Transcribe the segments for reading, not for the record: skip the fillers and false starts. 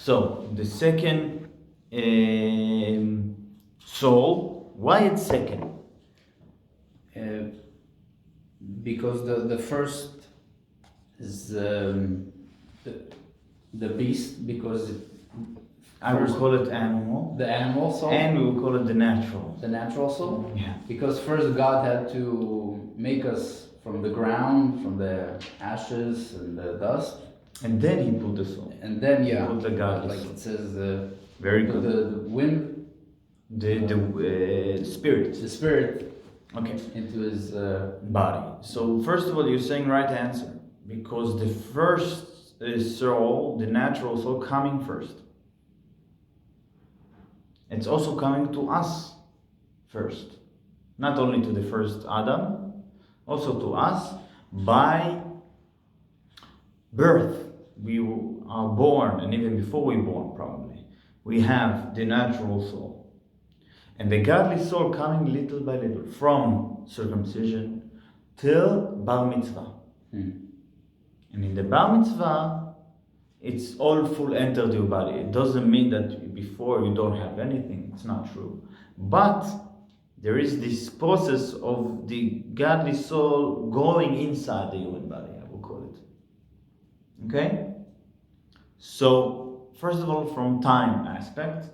So the second soul, why it's second? Because the first is the beast, because I would call it animal. The animal soul? And we will call it the natural. The natural soul? Yeah. Because first God had to make us from the ground, from the ashes and the dust. And then he put the soul. And then, he put the godly like soul. it says, very good. The wind, the spirit. The spirit. Okay. Into his body. So first of all, you're saying right answer, because the first soul, the natural soul, coming first. It's also coming to us first, not only to the first Adam, also to us by birth. We are born, and even before we born, probably we have the natural soul. And the godly soul coming little by little, from circumcision till bar mitzvah. And in the bar mitzvah, it's all full entered your body. It doesn't mean that before you don't have anything. It's not true. But there is this process of the godly soul going inside the human body, I will call it. Okay? So, first of all, from time aspect,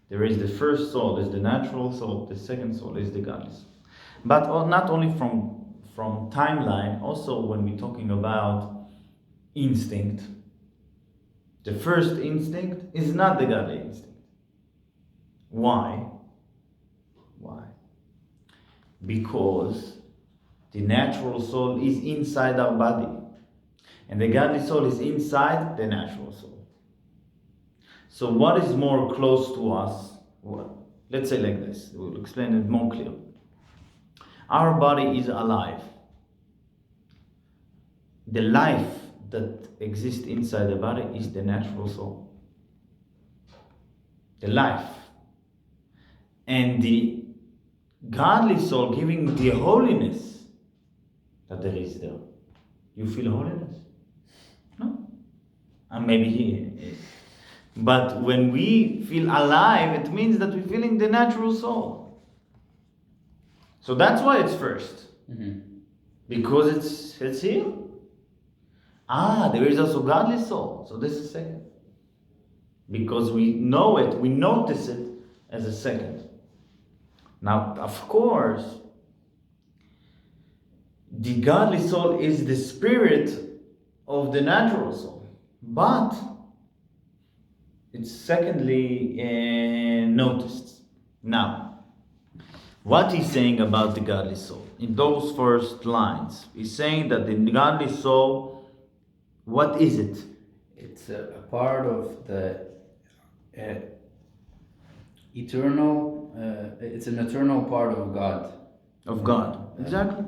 there is the first soul, is the natural soul, the second soul is the godly soul. But not only from timeline, also when we're talking about instinct, the first instinct is not the godly instinct. Why? Why? Because the natural soul is inside our body, and the godly soul is inside the natural soul. So what is more close to us? Well, let's say like this, we'll explain it more clear. Our body is alive. The life that exists inside the body is the natural soul. The life. And the godly soul giving the holiness that there is there. You feel holiness? No? And maybe he is. But when we feel alive, it means that we're feeling the natural soul. So that's why it's first. Because it's here. There is also godly soul. So this is second. Because we know it, we notice it as a second. Now, of course, the godly soul is the spirit of the natural soul. But it's secondly noticed. Now, what he's saying about the godly soul in those first lines, he's saying that the godly soul, what is it? It's a part of the eternal, it's an eternal part of God. Of God, exactly.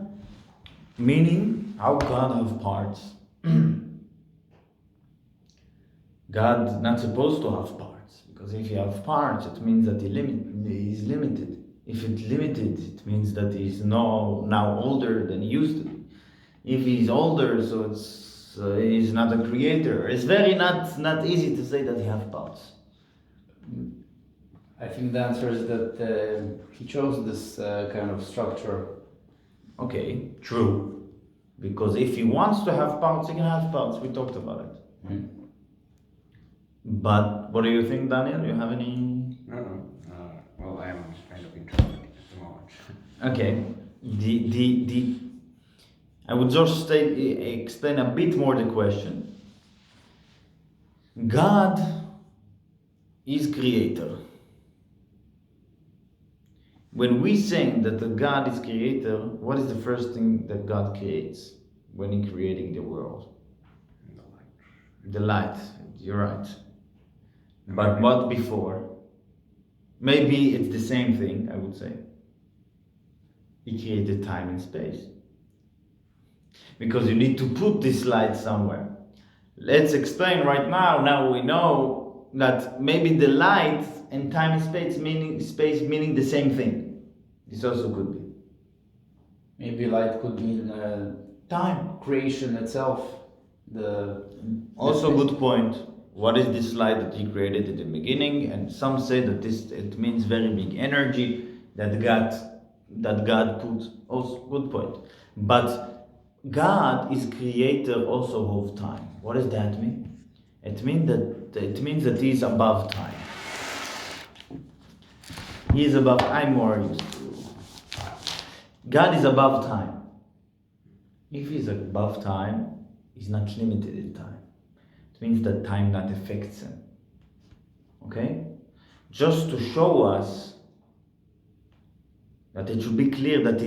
Meaning, how God have parts. God not supposed to have parts, because if he have parts, it means that he is limited. If it's limited, it means that he's now older than he used to be. If he's older, so he's not a creator. It's very not easy to say that he have parts. I think the answer is that he chose this kind of structure. Okay, true. Because if he wants to have parts, he can have parts. We talked about it. But what do you think, Daniel? Do you have any? No. Well, I am kind of interested at the moment. Okay. I would just explain a bit more the question. God is creator. When we say that the God is creator, what is the first thing that God creates when He creating the world? The light. You're right. But what before? Maybe it's the same thing, I would say. He created time and space. Because you need to put this light somewhere. Let's explain right now. Now we know that maybe the light and time and space meaning the same thing. This also could be. Maybe light could mean time. Creation itself. Also good point. what is this light that he created at the beginning? And some say that it means very big energy that God put. Also, good point. But God is creator also of time. What does that mean? It means that He is above time. He is above. I'm more used to. God is above time. If He's above time, He's not limited in time. It means that time not affects Him. Okay? Just to show us that it should be clear that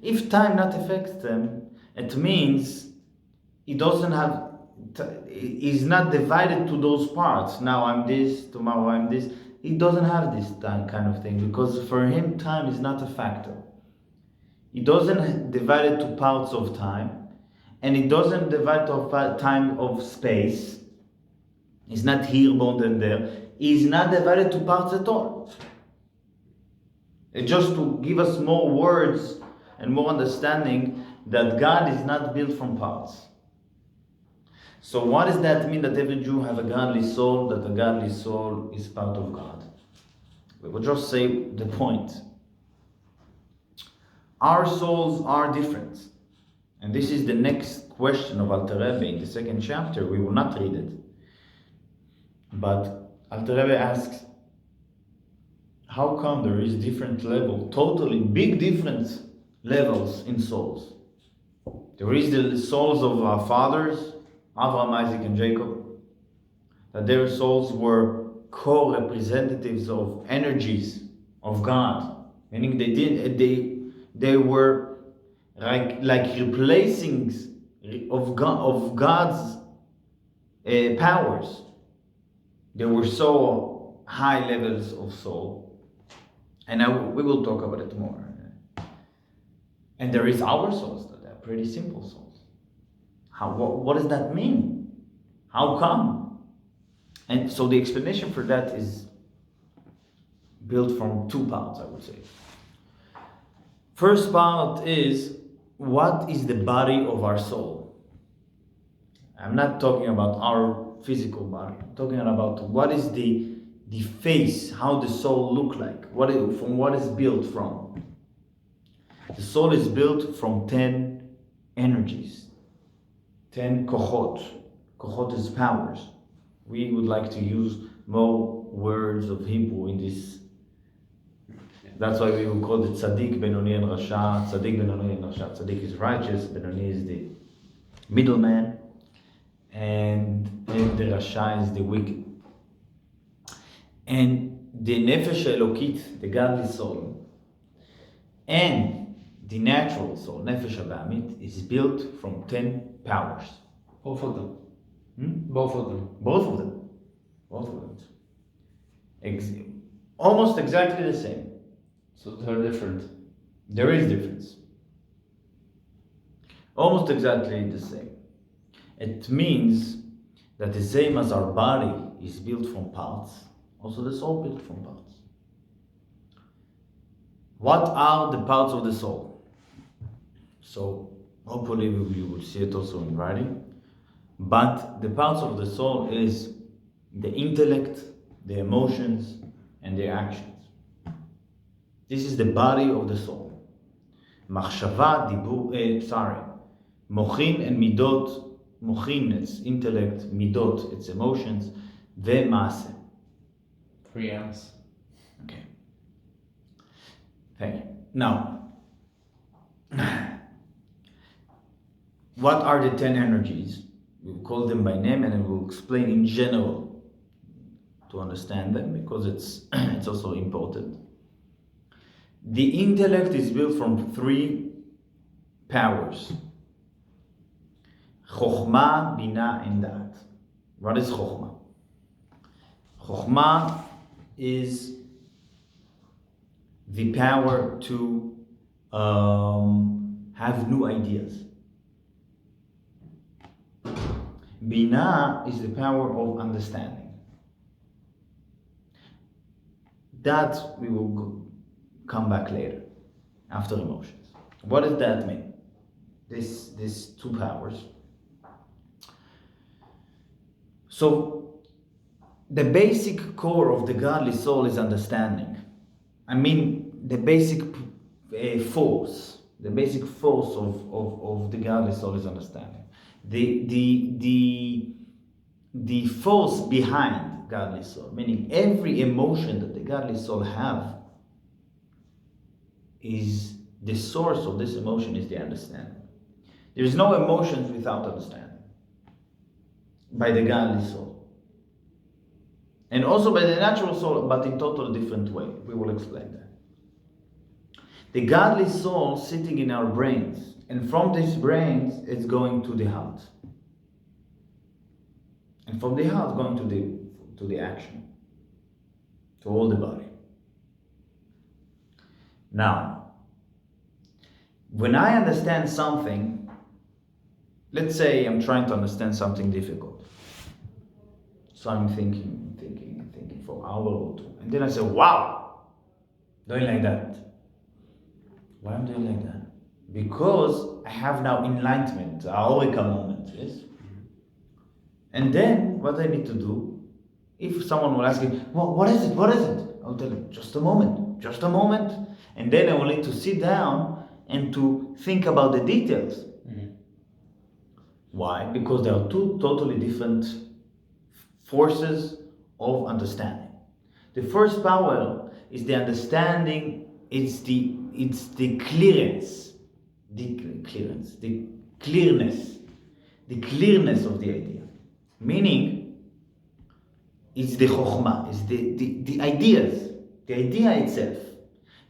if time not affects Him, it means He doesn't have. He's not divided to those parts. Now I'm this, tomorrow I'm this. He doesn't have this kind of thing because for Him time is not a factor. He doesn't divide it to parts of time, and He doesn't divide to time of space. He's not here, more than there. He's not divided to parts at all. It's just to give us more words and more understanding that God is not built from parts. So what does that mean, that every Jew have a godly soul, that a godly soul is part of God? We will just say the point. Our souls are different. And this is the next question of Alter Rebbe in the second chapter. We will not read it. But Alter Rebbe asks, how come there is different level, totally big different levels in souls? There is the souls of our fathers, Abraham, Isaac, and Jacob, that their souls were co-representatives of energies of God, meaning they were like replacing of God's powers. They were so high levels of soul, and we will talk about it more. And there is our souls that are pretty simple souls. What does that mean? How come? And so the explanation for that is built from two parts, I would say. First part is, what is the body of our soul? I'm not talking about our physical body. I'm talking about what is the face, how the soul look like, from what is built from. The soul is built from 10 energies. 10 kochot. Kochot is powers. We would like to use more words of Hebrew in this. That's why we will call it Tzaddik, Benoni, and Rasha. Tzaddik, Benoni, and Rasha. Tzaddik is righteous, Benoni is the middleman, and the Rasha is the wicked. And the Nefesh Elokit, the godly soul, and the natural soul, Nefesh Abamit, is built from 10 powers. Both of them. Both of them. Almost exactly the same. So they're different. There is difference. Almost exactly the same. It means that the same as our body is built from parts, also the soul built from parts. What are the parts of the soul? So hopefully you will see it also in writing. But the parts of the soul is the intellect, the emotions, and the actions. This is the body of the soul. Machshava, Mochin and Midot. Mochin, it's intellect. Midot, it's emotions. Ve'maaseh. 3 M's. Okay. Thank you. Now, what are the 10 energies? We'll call them by name, and then we'll explain in general to understand them, because it's also important. The intellect is built from 3 powers: Chokhmah, Bina, and Da'at. What is Chokhmah? Chokhmah is the power to have new ideas. Bina is the power of understanding. That we will come back later, after emotions. What does that mean? These 2 powers. So the basic core of the godly soul is understanding. I mean, the basic force, the basic force of the godly soul is understanding. The force behind godly soul, meaning every emotion that the godly soul have, is the source of this emotion is the understanding. There is no emotions without understanding by the godly soul. And also by the natural soul, but in totally different way. We will explain that. The godly soul sitting in our brains, and from these brains it's going to the heart. And from the heart going to the action, to all the body. Now, when I understand something, let's say I'm trying to understand something difficult. So I'm thinking for an hour or two. And then I say, wow, doing like that. Why am I doing like that? Because I have now enlightenment, a eureka moment, yes? And then what I need to do, if someone will ask me, well, what is it? I'll tell them, just a moment. And then I will need to sit down and to think about the details. Mm-hmm. Why? Because there are two totally different forces of understanding. The first power is the understanding, it's the clearness of the idea. Meaning, it's the chokhmah, it's the ideas, the idea itself.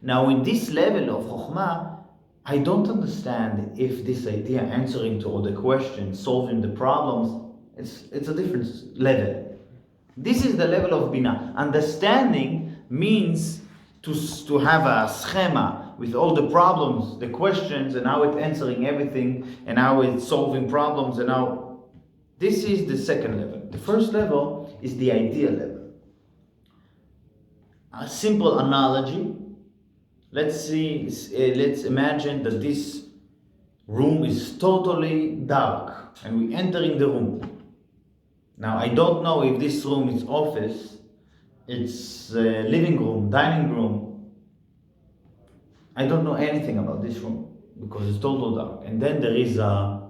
Now, in this level of chokhmah, I don't understand if this idea answering to all the questions, solving the problems, it's a different level. This is the level of Bina. Understanding means to have a schema with all the problems, the questions, and how it's answering everything, and how it's solving problems, and how... This is the second level. The first level is the idea level. A simple analogy. Let's imagine that this room is totally dark, and we enter in the room. Now, I don't know if this room is office, it's living room, dining room. I don't know anything about this room because it's total dark. And then there is a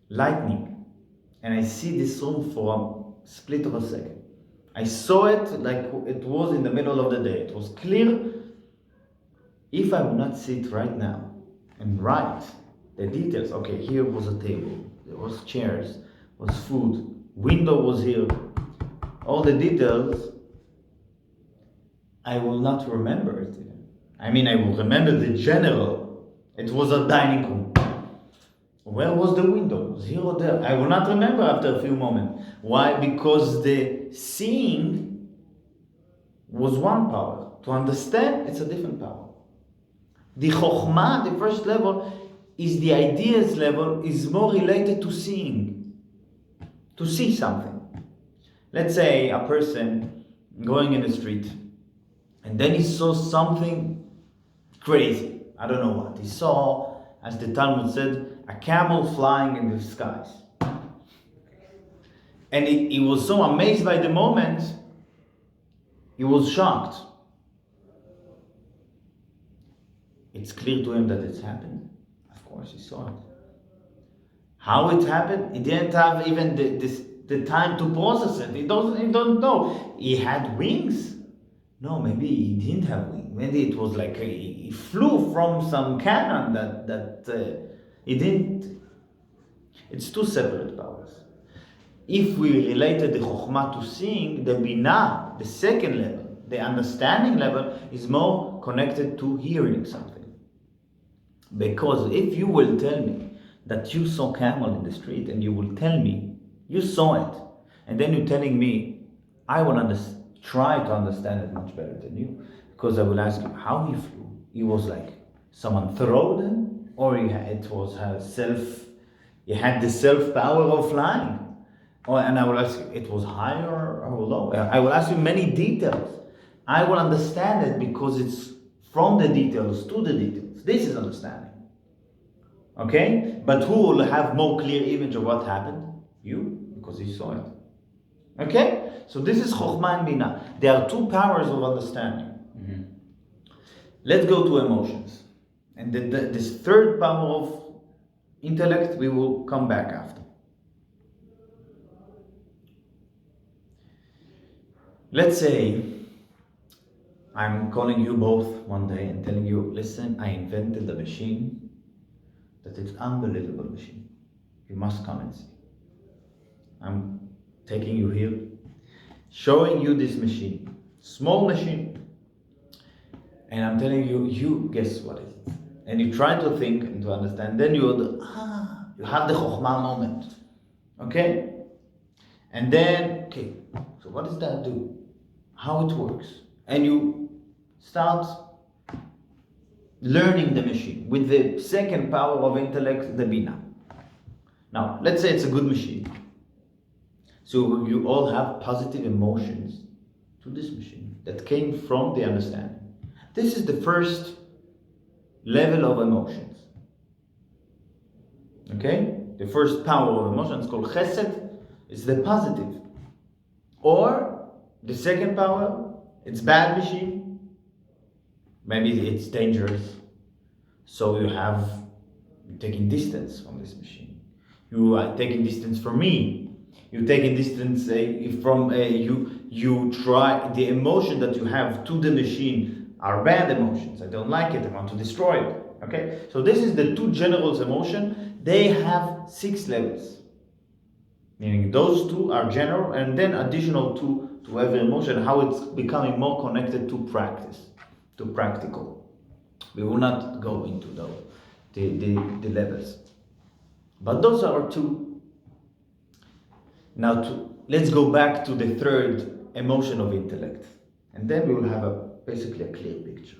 lightning, and I see this room for a split of a second. I saw it like it was in the middle of the day. It was clear. If I would not sit right now and write the details, okay, here was a table, there was chairs, was food, window was here, all the details, I will not remember it. I mean, I will remember the general. It was a dining room. Where was the window? Was here or there? I will not remember after a few moments. Why? Because the seeing was one power. To understand, it's a different power. The chokhmah, the first level, is the ideas level, is more related to seeing. To see something. Let's say a person going in the street, and then he saw something crazy. I don't know what. He saw, as the Talmud said, a camel flying in the skies. And he was so amazed by the moment, he was shocked. It's clear to him that it's happened. Of course, he saw it. How it happened, he didn't have even the time to process it. He don't know. He had wings? No, maybe he didn't have wings. Maybe it was like he flew from some cannon that he didn't. It's two separate powers. If we related the chokhmah to seeing, the binah, the second level, the understanding level, is more connected to hearing something. Because if you will tell me that you saw camel in the street, and you will tell me you saw it, and then you're telling me, I will try to understand it much better than you, because I will ask you how he flew. He was like someone threw him, or he had the self power of flying. And I will ask you, it was higher or low? I will ask you many details. I will understand it because it's from the details to the details. This is understanding. Okay? But who will have more clear image of what happened? You, because you saw it. Okay? So this is Chokhmah and Bina. There are two powers of understanding. Let's go to emotions. And this third power of intellect, we will come back after. Let's say I'm calling you both one day and telling you, listen, I invented a machine that is unbelievable machine. You must come and see. I'm taking you here, showing you this machine, small machine, and I'm telling you, you guess what it is. And you try to think and to understand, then you have the Chokhmah moment. Okay? And then, okay, so what does that do? How it works? And you start learning the machine with the second power of intellect, the Bina. Now, let's say it's a good machine. So you all have positive emotions to this machine that came from the understanding. This is the first level of emotions. Okay? The first power of emotions called chesed is the positive. Or the second power, it's bad machine. Maybe it's dangerous. So you're taking distance from this machine. You are taking distance from me. You taking distance from you try the emotion that you have to the machine are bad emotions. I don't like it. I want to destroy it. Okay? So this is the two generals emotion. They have 6 levels. Meaning those two are general and then additional to every emotion, how it's becoming more connected to practice, to practical. We will not go into the levels. But those are 2. Now let's go back to the third emotion of intellect. And then we will have basically a clear picture.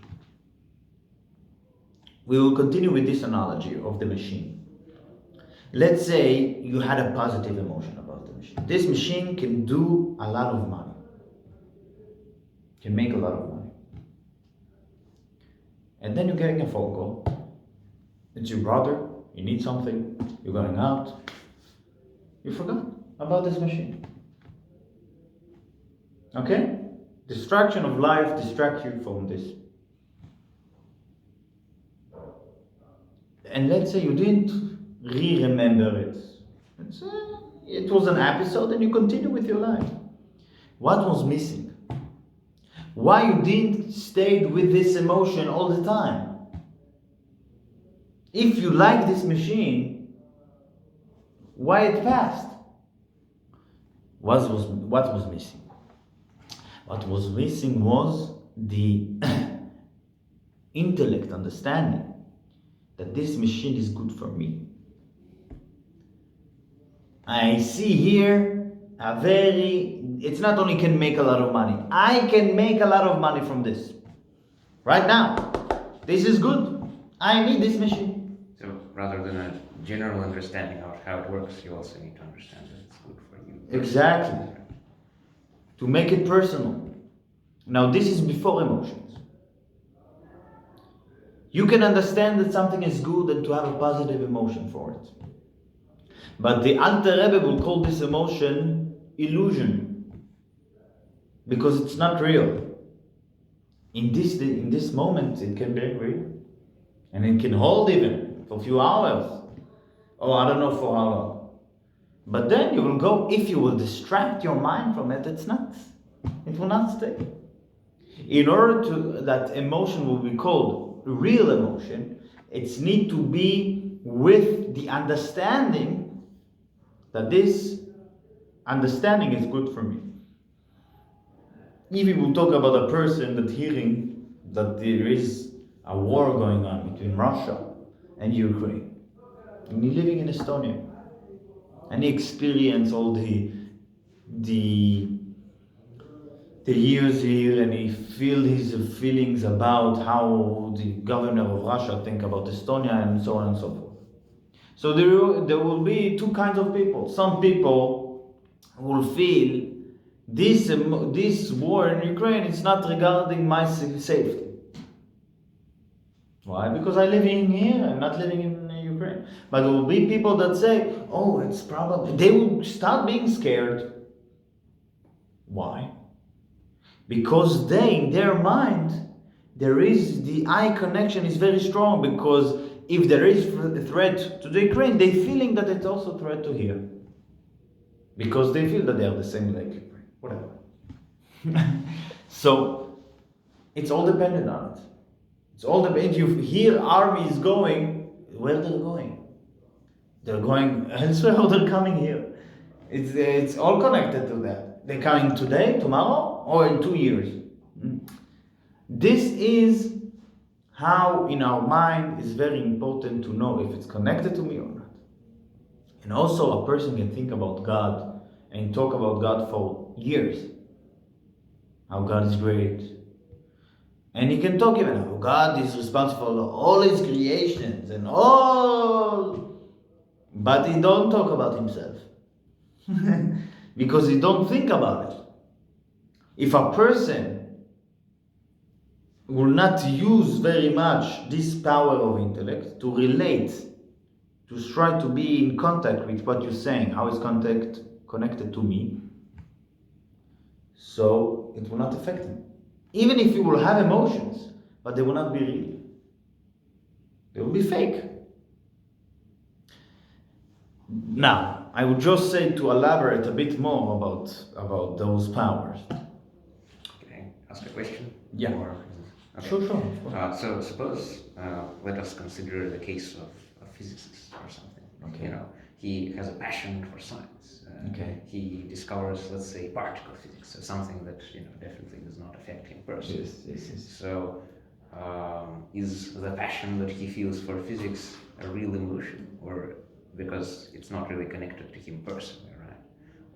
We will continue with this analogy of the machine. Let's say you had a positive emotion about the machine. This machine can do a lot of money. Can make a lot of money. And then you're getting a phone call. It's your brother, you need something, you're going out. You forgot about this machine. Okay? Distraction of life distracts you from this. And let's say you didn't remember it. It was an episode and you continue with your life. What was missing? Why you didn't stay with this emotion all the time? If you like this machine, why it passed? What was missing? What was missing was the intellect understanding that this machine is good for me. I see here it's not only can make a lot of money, I can make a lot of money from this. Right now. This is good. I need this machine. So rather than a general understanding of how it works, you also need to understand that it's good for you. Exactly. To make it personal. Now this is before emotions. You can understand that something is good and to have a positive emotion for it. But the Alter Rebbe will call this emotion illusion. Because it's not real. In this moment it can be real. And it can hold even for a few hours. Or I don't know for how long. But then you will go, if you will distract your mind from it, it will not stay. In order that emotion will be called real emotion, it's need to be with the understanding that this understanding is good for me. If we will talk about a person that hearing that there is a war going on between Russia and Ukraine, and he's living in Estonia, and he experienced all the years here, and he feel his feelings about how the governor of Russia think about Estonia and so on and so forth. So there will be 2 kinds of people. Some people will feel this war in Ukraine is not regarding my safety. Why? Because I live in here, I'm not living in Ukraine. But there will be people that say, oh, it's probably, they will start being scared. Why? Because they, in their mind, there is the eye connection is very strong, because if there is a threat to the Ukraine, they're feeling that it's also a threat to here. Because they feel that they are the same like Ukraine. Whatever. So it's all dependent on it. It's all dependent. You hear armies going, where they're going? They're going elsewhere or they're coming here. It's all connected to that. They're coming today, tomorrow, or in 2 years. This is how in our mind is very important to know if it's connected to me or not. And also a person can think about God and talk about God for years. How God is great. And he can talk even how God is responsible for all his creations and all, but he don't talk about himself. Because he don't think about it. If a person will not use very much this power of intellect to relate, to try to be in contact with what you're saying, how is contact connected to me, so it will not affect him. Even if you will have emotions, but they will not be real. They will be fake. Now, I would just say to elaborate a bit more about those powers. Can I ask a question? Yeah. Okay. Sure. So suppose, let us consider the case of a physicist or something. Okay. You know, he has a passion for science. Okay. He discovers, let's say, particle physics, so something that definitely does not affect him personally. Yes. So, is the passion that he feels for physics a real emotion, or because it's not really connected to him personally, right?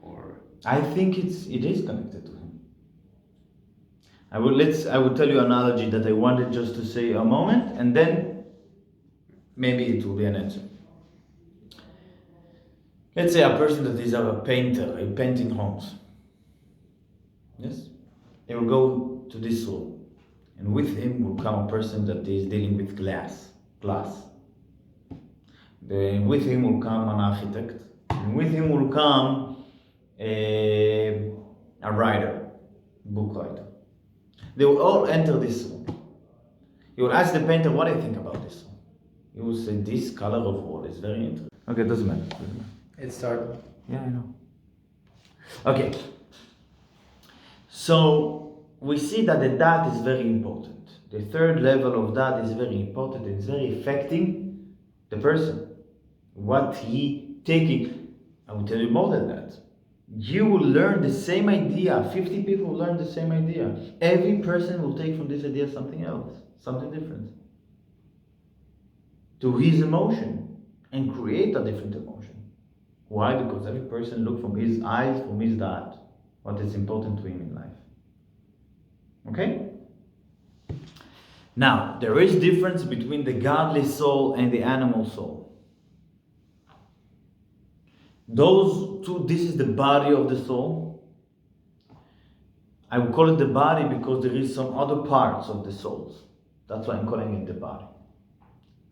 Or I think it is connected to him. I will tell you an analogy that I wanted just to say a moment, and then maybe it will be an answer. Let's say a person that is a painter, painting homes. Yes? He will go to this room, and with him will come a person that is dealing with glass. Then with him will come an architect, and with him will come a writer, book writer. They will all enter this room. You will ask the painter, what do you think about this room? He will say, this color of wall is very interesting. Okay, it doesn't matter. It started. Yeah, I know. Okay. So we see that the dat is very important. The third level of dat is very important. It's very affecting the person. What he taking. I will tell you more than that. You will learn the same idea. 50 people will learn the same idea. Every person will take from this idea something else, something different, to his emotion, and create a different emotion. Why? Because every person looks from his eyes, from his dat, what is important to him in life. Okay? Now, there is difference between the godly soul and the animal soul. Those two, this is the body of the soul. I would call it the body because there is some other parts of the souls. That's why I'm calling it the body.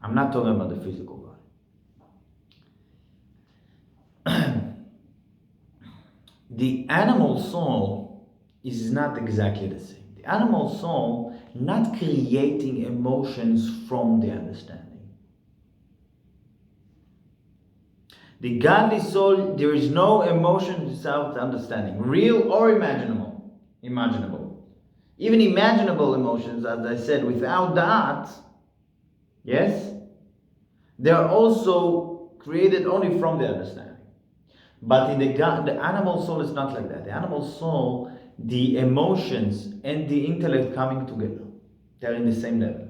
I'm not talking about the physical body. The animal soul is not exactly the same. The animal soul not creating emotions from the understanding. The godly soul, there is no emotion without understanding, real or imaginable. Even imaginable emotions, as I said, without that, yes, they are also created only from the understanding. But in the animal soul is not like that. The animal soul, the emotions and the intellect coming together. They're in the same level.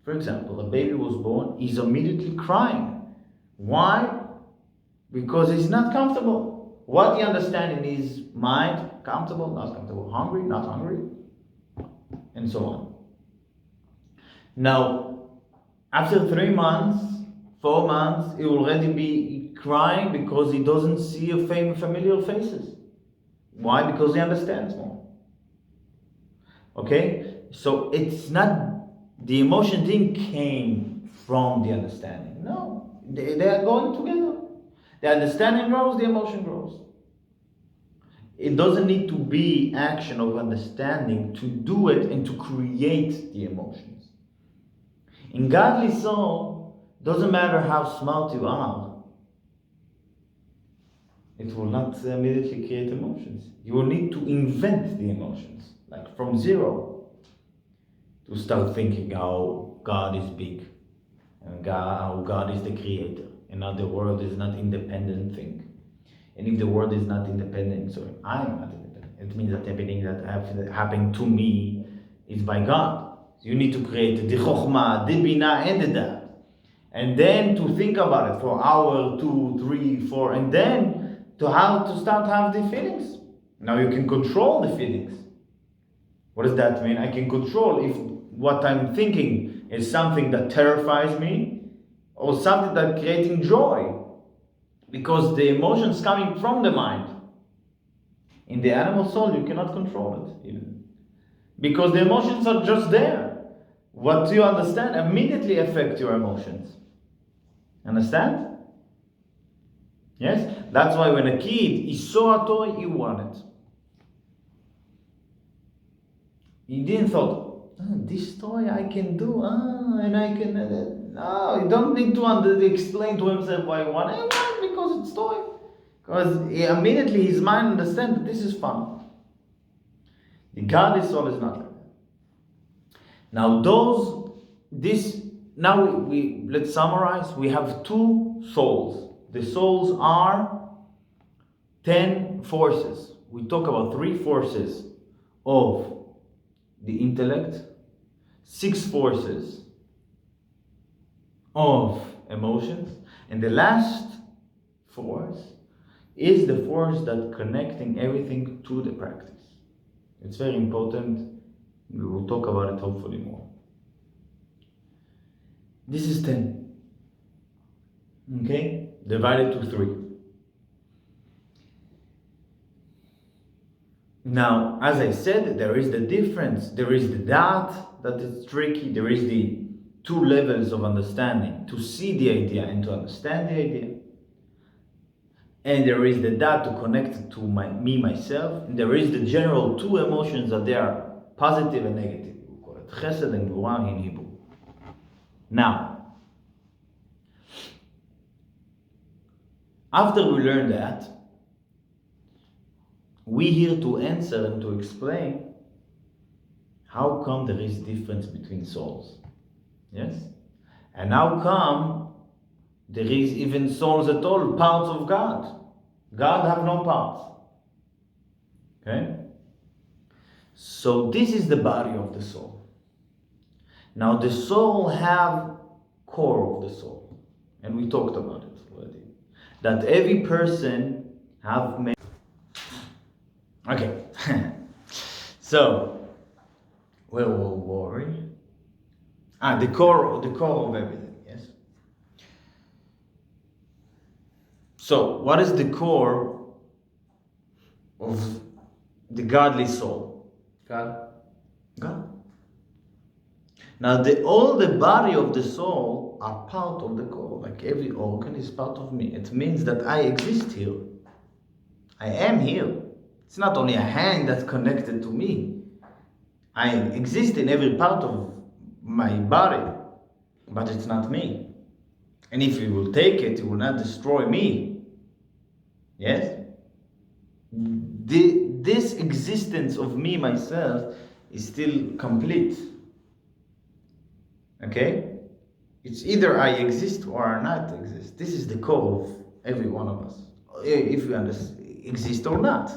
For example, a baby was born, he's immediately crying. Why? Because he's not comfortable. What he understands in his mind, comfortable, not comfortable, hungry, not hungry, and so on. Now, after 3 months, 4 months, he will already be crying because he doesn't see familiar faces. Why? Because he understands more. Okay? So it's not, the emotion didn't came from the understanding. No, they are going together. The understanding grows, the emotion grows. It doesn't need to be action of understanding to do it and to create the emotions. In godly soul, doesn't matter how smart you are, it will not immediately create emotions. You will need to invent the emotions, like from zero, to start thinking how God is big, and how God is the creator, and how the world is not independent thing. And if the world is not independent, so I am not independent. It means that everything that happened to me is by God. So you need to create the chokhmah, the bina, and the dat. And then to think about it for hour, 2, 3, 4, and then to start have the feelings. Now you can control the feelings. What does that mean? I can control if what I'm thinking is something that terrifies me or something that's creating joy. Because the emotions coming from the mind. In the animal soul, you cannot control it even. Because the emotions are just there. What you understand immediately affects your emotions. Understand? Yes? That's why when a kid, he saw a toy, he wanted it. He didn't thought, this toy I can do, and I can... no, you don't need to explain to himself why he want it. I want it because it's toy. Because immediately his mind understands that this is fun. The godly soul is not like that. Now let's summarize. We have two souls. The souls are 10 forces. We talk about 3 forces of the intellect, 6 forces of emotions, and the last force is the force that connecting everything to the practice. It's very important. We will talk about it hopefully more. This is 10. Okay? Divided to 3. Now, as I said, there is the difference. There is the dat that is tricky. There is the 2 levels of understanding, to see the idea and to understand the idea. And there is the dat to connect it to myself. And there is the general 2 emotions that they are positive and negative. We call it chesed and gvura in Hebrew. Now, after we learn that, we here to answer and to explain how come there is difference between souls. Yes? And how come there is even souls at all, parts of God. God have no parts. Okay? So this is the body of the soul. Now the soul have core of the soul. And we talked about it already. That every person have many. Okay. So where were we? The core of everything, yes. So what is the core of the godly soul? God. Now all the body of the soul are part of the core. Like every organ is part of me. It means that I exist here. I am here. It's not only a hand that's connected to me. I exist in every part of my body, but it's not me. And if you will take it, it will not destroy me. Yes? This existence of me, myself, is still complete. Okay? It's either I exist or I not exist. This is the core of every one of us. If we exist or not.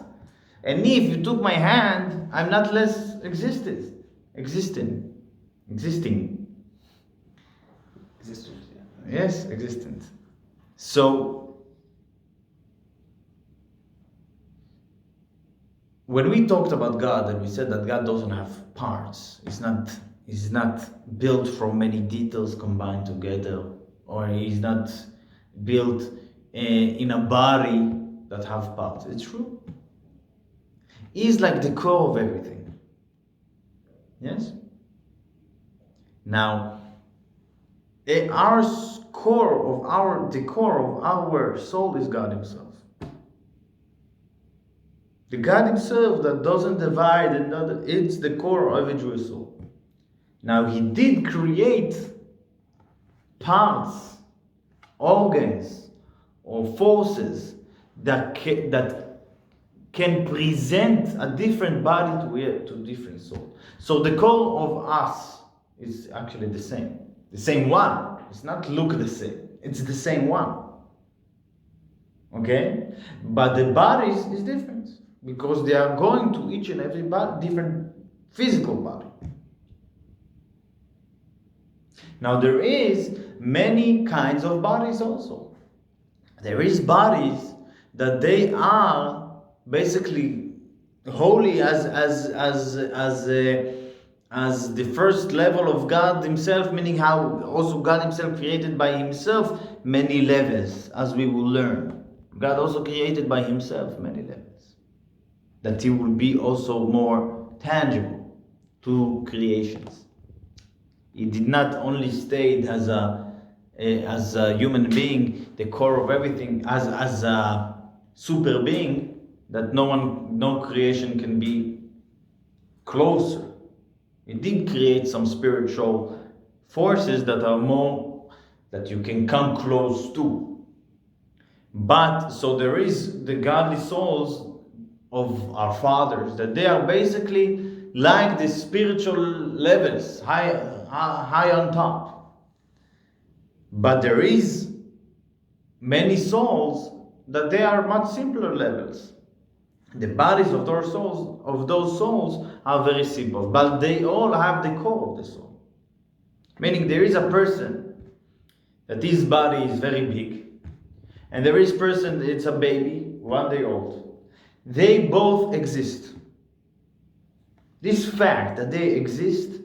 And if you took my hand, I'm not less existing. Existence, yeah. Yes, existent. So, when we talked about God and we said that God doesn't have parts, He's not built from many details combined together, or He's not built in a body that have parts. It's true. He's like the core of everything. Yes? Now, the core of our soul is God Himself. The God himself that doesn't divide, and it's the core of a Jewish soul. Now he did create parts, organs, or forces that can present a different body to different soul. So the core of us is actually the same one. It's not look the same. It's the same one. Okay, but the bodies is different because they are going to each and every different physical body. Now there is many kinds of bodies also. There is bodies that they are basically holy as the first level of God himself, meaning how also God himself created by himself many levels, as we will learn. God also created by himself many levels, that he will be also more tangible to creations. He did not only stay as a human being, the core of everything, as a super being that no creation can be closer. He did create some spiritual forces that are more that you can come close to. But so there is the godly souls of our fathers, that they are basically like the spiritual levels, high on top. But there is many souls that they are much simpler levels. The bodies of those souls are very simple, but they all have the core of the soul. Meaning there is a person that his body is very big, and there is a person, it's a baby, 1 day old. They both exist. This fact that they exist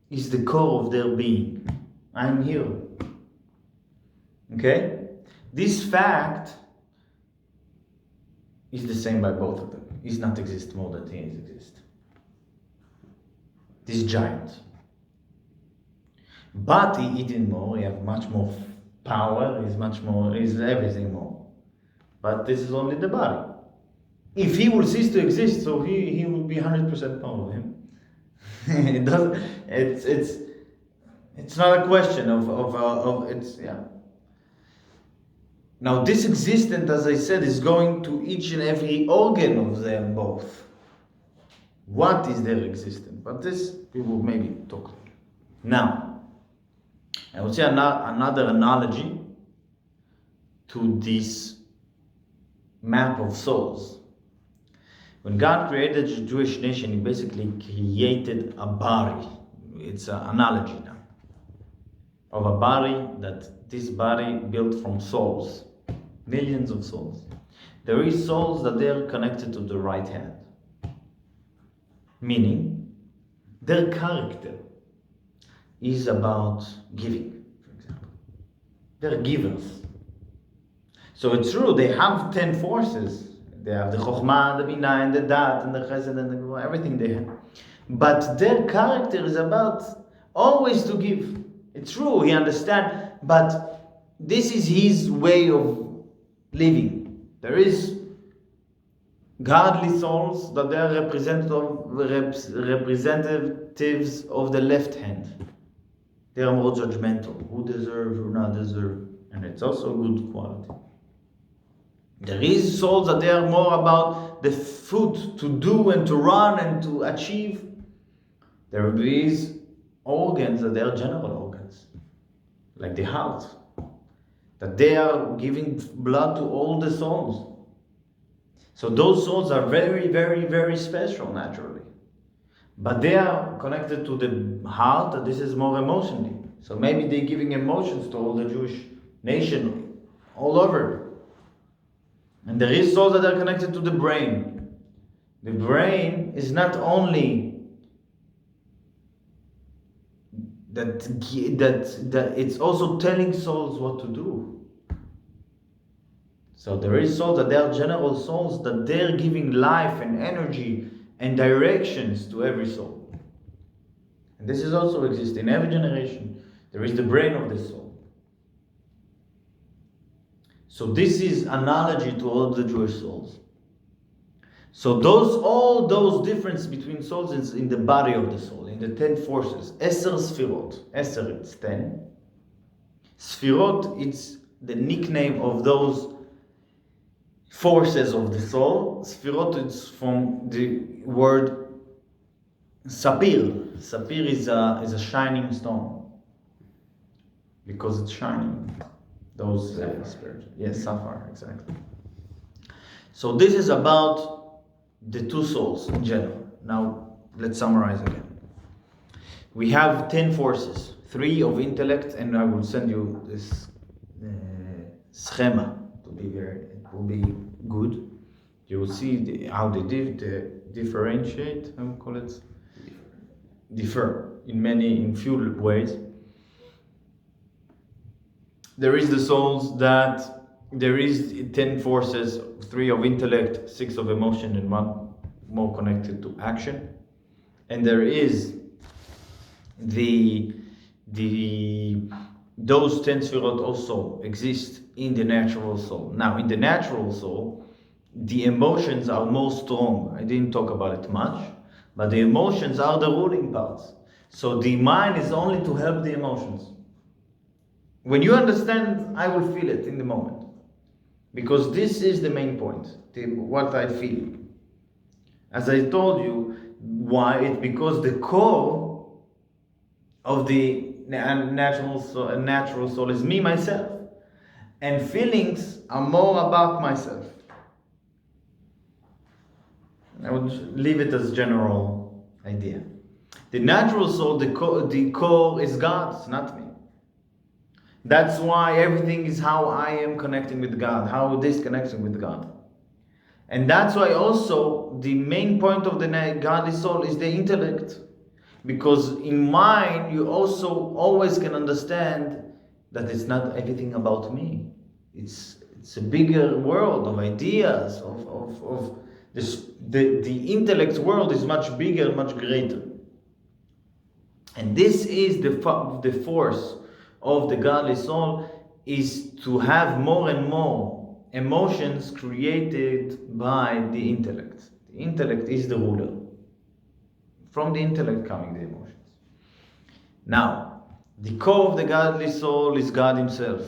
is the core of their being. I'm here. Okay? This fact is the same by both of them. He does not exist more than he exists. This giant. But he eating more, he have much more power, he's everything more. But this is only the body. If he will cease to exist, so he will be 100% part of him. It doesn't. It's not a question of it's yeah. Now this existence, as I said, is going to each and every organ of them both. What is their existence? But this we will maybe talk. Now, I would say another analogy to this map of souls. When God created the Jewish nation, he basically created a body. It's an analogy now. Of a body, that this body built from souls. Millions of souls. There is souls that they are connected to the right hand. Meaning, their character is about giving, for example. They're givers. So it's true, they have 10 forces. They have the Chokhmah, the Binah, and the Dat, and the Chesed, and the everything they have. But their character is about always to give. It's true, he understands, but this is his way of living. There is godly souls that they are representatives of the left hand. They are more judgmental. Who deserves, who not deserve. And it's also a good quality. There is souls that they are more about the foot to do and to run and to achieve. There is organs that they are general organs, like the heart, that they are giving blood to all the souls. So those souls are very, very, very special naturally. But they are connected to the heart, and this is more emotionally. So maybe they're giving emotions to all the Jewish nation all over. And there is souls that are connected to the brain. The brain is not only that it's also telling souls what to do. So there is souls that they are general souls that they're giving life and energy and directions to every soul. And this is also exists in every generation. There is the brain of the soul. So this is analogy to all the Jewish souls. So all those difference between souls is in the body of the soul, in the 10 forces. Eser Sefirot. Eser, it's 10. Sefirot, it's the nickname of those forces of the soul. Sefirot, it's from the word sapir. Sapir is a shining stone because it's shining. Those spirits. Yes, sapphire, exactly. So this is about the two souls in general. Now let's summarize again. We have 10 forces, 3 of intellect, and I will send you this schema. It will be good. You will see how they differentiate. How we call it? Differ in few ways. There is the souls that there is 10 forces, 3 of intellect, 6 of emotion, and 1 more connected to action. And there is those 10 Sefirot also exist in the natural soul. Now, in the natural soul, the emotions are more strong. I didn't talk about it much, but the emotions are the ruling parts. So the mind is only to help the emotions. When you understand, I will feel it in the moment. Because this is the main point, what I feel. As I told you, why? It's because the core of the natural soul is me, myself. And feelings are more about myself. I would leave it as general idea. The natural soul, the core is God, it's not me. That's why everything is how I am connecting with God, how this connecting with God. And that's why also the main point of the godly soul is the intellect. Because in mine, you also always can understand that it's not everything about me. It's a bigger world of ideas, of this, the intellect world is much bigger, much greater. And this is the force of the godly soul, is to have more and more emotions created by the intellect. The intellect is the ruler. From the intellect coming the emotions. Now, the core of the godly soul is God Himself.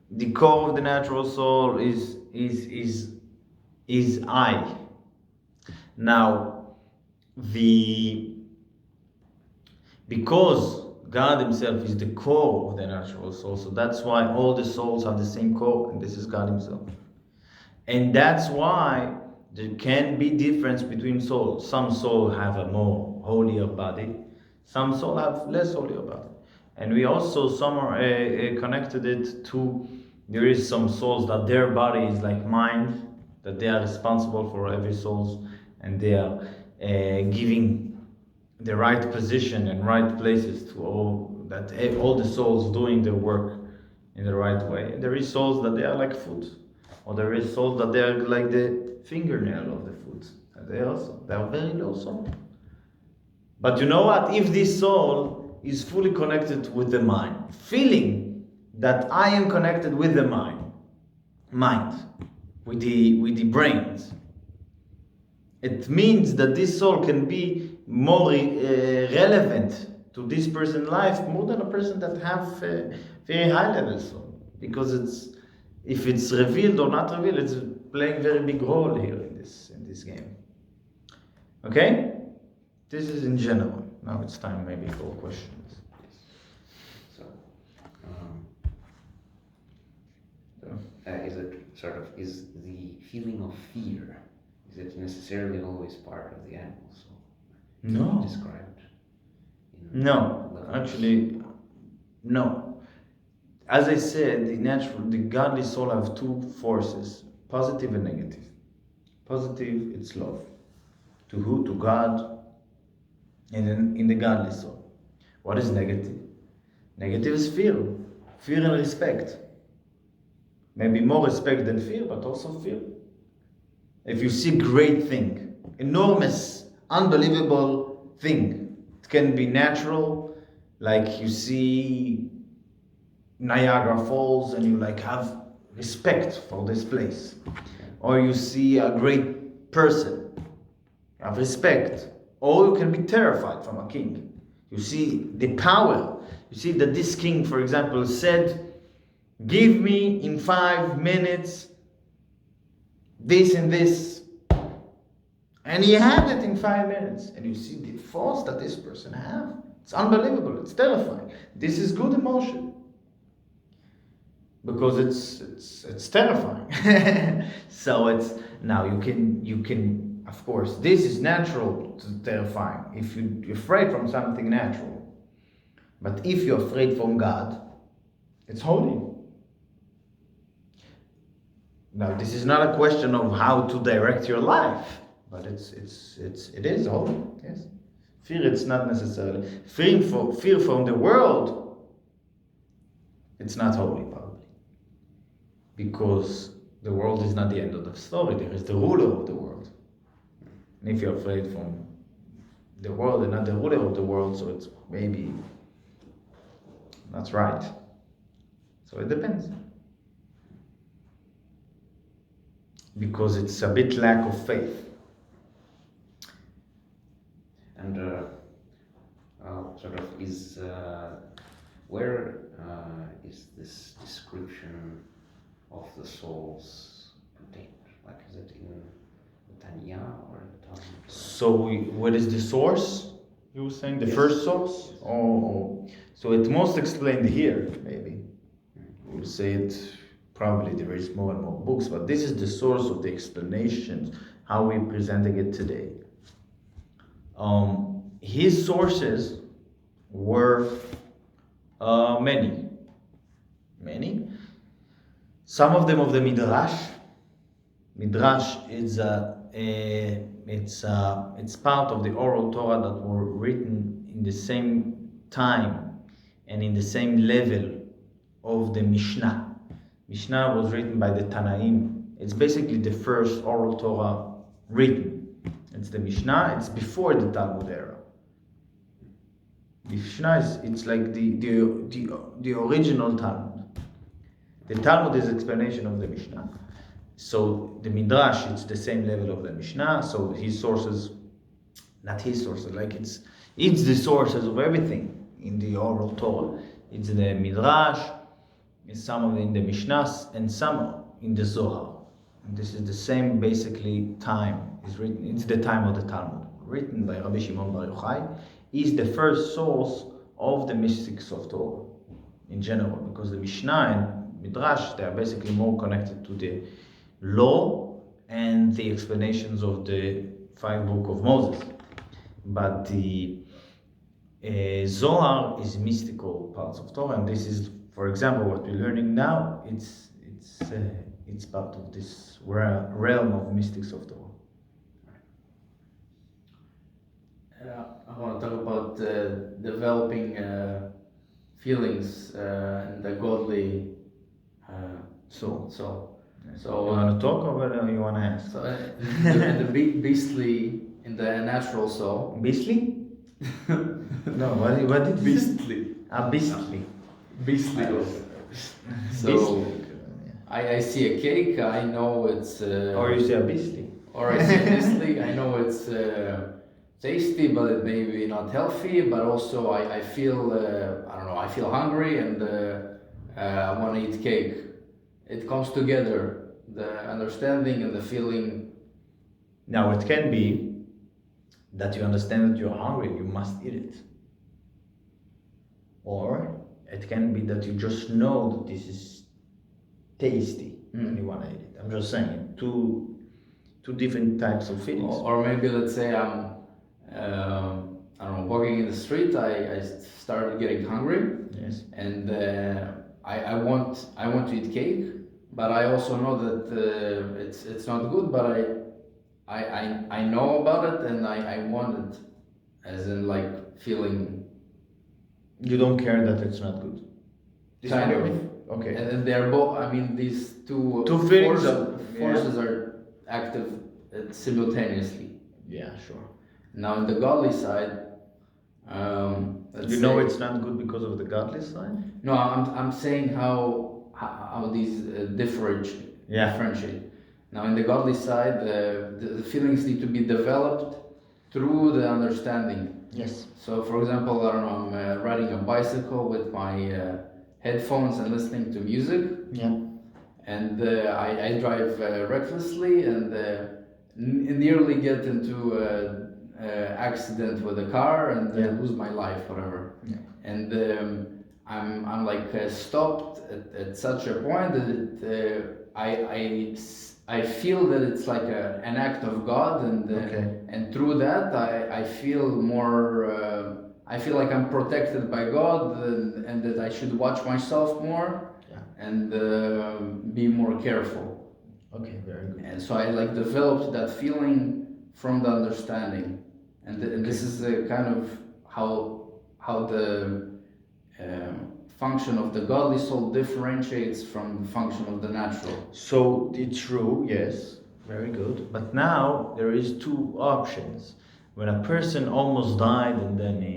The core of the natural soul is I. Now, because God Himself is the core of the natural soul, so that's why all the souls have the same core, and this is God Himself. And that's why there can be difference between souls. Some souls have a more holier body, some souls have less holier body. And we also connected it to, there is some souls that their body is like mind, that they are responsible for every soul, and they are giving the right position and right places to all the souls doing their work in the right way. And there is souls that they are like foot, or there is souls that they are like the fingernail of the foot. They are very low soul. But you know what? If this soul is fully connected with the mind, feeling that I am connected with the mind, with the brains, it means that this soul can be more relevant to this person's life more than a person that have very high level soul, because if it's revealed or not revealed, it's playing very big role here in this game. Okay, this is in general. Now it's time maybe for questions. So, is the feeling of fear, is it necessarily always part of the animal soul? No. Described? No, actually, no. As I said, the godly soul have 2 forces, positive and negative. Positive, it's love. To who? To God. And then in the godly soul. What is negative? Negative is fear. Fear and respect. Maybe more respect than fear, but also fear. If you see great thing, enormous, unbelievable thing, it can be natural, like you see Niagara Falls and you like have respect for this place. Or you see a great person. You have respect. Or you can be terrified from a king. You see the power. You see that this king, for example, said, give me in 5 minutes this and this. And he had it in 5 minutes. And you see the force that this person has. It's unbelievable. It's terrifying. This is good emotion. Because it's terrifying. So it's now you can of course this is natural to terrifying if you're afraid from something natural. But if you're afraid from God, it's holy. Now this is not a question of how to direct your life, but it is holy. Yes. Fear, it's not necessarily fear from the world. It's not holy, probably, because the world is not the end of the story. There is the ruler of the world, and if you're afraid from the world and not the ruler of the world, so it's maybe not right. So it depends, because it's a bit lack of faith. And sort of where is this description of the souls contained? Like, is it in the Tanya or in the Talmud? So what is the source? You were saying the Yes. first source? Yes. Oh, so it most explained here, maybe. We'll say it, probably there is more and more books, but this is the source of the explanations, how we're presenting it today. His sources were many. Some of them of the Midrash. Midrash is it's part of the oral Torah that were written in the same time and in the same level of the Mishnah. Mishnah was written by the Tanaim. It's basically the first oral Torah written. It's the Mishnah. It's before the Talmud era. The Mishnah it's like the original Talmud. The Talmud is explanation of the Mishnah. So the Midrash, it's the same level of the Mishnah. So his sources, not his sources, like it's the sources of everything in the oral Torah. It's the Midrash, it's some of it in the Mishnahs, and some in the Zohar. And this is the same basically time. It's the time of the Talmud, written by Rabbi Shimon Bar Yochai, is the first source of the mystics of Torah in general, because the Mishnah and Midrash, they are basically more connected to the law and the explanations of the 5 books of Moses. But the Zohar is mystical parts of Torah, and this is, for example, what we're learning now. It's part of this realm of mystics of Torah. I want to talk about developing feelings and the godly soul. Yes. So you want to talk or what you want to ask? So the beastly in the natural soul. Beastly? No, what did you say? Beastly. Beastly. Beastly. So Beastly. I see a cake. I know it's. Or you say a beastly. Or I see a beastly. I know it's tasty, but it may be not healthy. But also I feel I don't know. I feel hungry and I want to eat cake. It comes together, the understanding and the feeling. Now it can be that you understand that you're hungry, you must eat it. Or it can be that you just know that this is tasty and you want to eat it. I'm just saying, two different types of feelings. Or maybe let's say I'm, I don't know, walking in the street. I started getting hungry. Yes. And I want to eat cake. But I also know that it's not good, but I know about it and I want it, as in like feeling. You don't care that it's not good. Kind of. Okay. And they're both. I mean, these two feelings forces are active simultaneously. Yeah, sure. Now, in the godly side, You know it's not good because of the godly side? No, I'm saying how these differentiate. Yeah. Now, Now, in the godly side, the feelings need to be developed through the understanding. Yes. So, for example, I don't know, I'm riding a bicycle with my headphones and listening to music, Yeah. and I drive recklessly and nearly get into accident with a car and lose my life, whatever. Yeah. And I'm like stopped at such a point that I feel that it's like an act of God, and through that I feel more. I feel like I'm protected by God, and that I should watch myself more, and be more careful. Okay, very good. And so I like developed that feeling from the understanding, and this is kind of how the function of the godly soul differentiates from the function of the natural. So it's true, yes, very good. But now there is two options. When a person almost died and then he